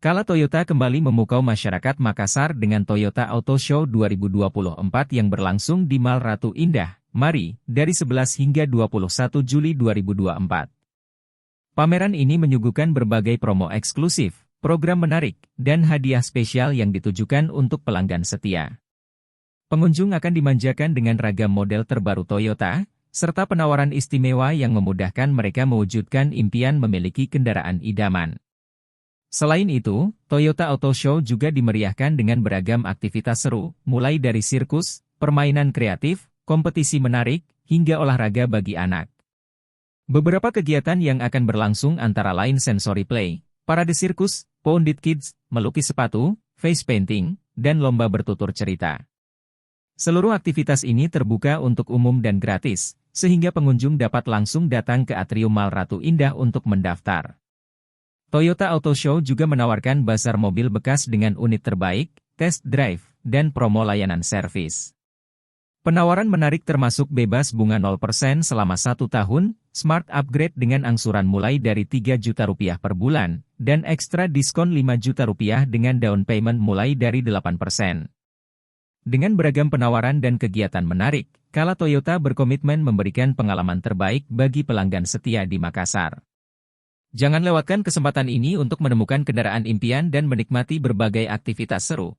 Kala Toyota kembali memukau masyarakat Makassar dengan Toyota Auto Show 2024 yang berlangsung di Mall Ratu Indah, Mari, dari 11 hingga 21 Juli 2024. Pameran ini menyuguhkan berbagai promo eksklusif, program menarik, dan hadiah spesial yang ditujukan untuk pelanggan setia. Pengunjung akan dimanjakan dengan ragam model terbaru Toyota, serta penawaran istimewa yang memudahkan mereka mewujudkan impian memiliki kendaraan idaman. Selain itu, Toyota Auto Show juga dimeriahkan dengan beragam aktivitas seru, mulai dari sirkus, permainan kreatif, kompetisi menarik, hingga olahraga bagi anak. Beberapa kegiatan yang akan berlangsung antara lain sensory play, parade sirkus, pounded kids, melukis sepatu, face painting, dan lomba bertutur cerita. Seluruh aktivitas ini terbuka untuk umum dan gratis, sehingga pengunjung dapat langsung datang ke atrium Mall Ratu Indah untuk mendaftar. Toyota Auto Show juga menawarkan bazar mobil bekas dengan unit terbaik, test drive, dan promo layanan servis. Penawaran menarik termasuk bebas bunga 0% selama 1 tahun, smart upgrade dengan angsuran mulai dari Rp3 juta per bulan, dan ekstra diskon Rp5 juta dengan down payment mulai dari 8%. Dengan beragam penawaran dan kegiatan menarik, Kala Toyota berkomitmen memberikan pengalaman terbaik bagi pelanggan setia di Makassar. Jangan lewatkan kesempatan ini untuk menemukan kendaraan impian dan menikmati berbagai aktivitas seru.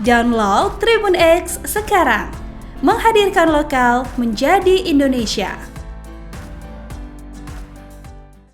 Download Tribun X sekarang, menghadirkan lokal menjadi Indonesia.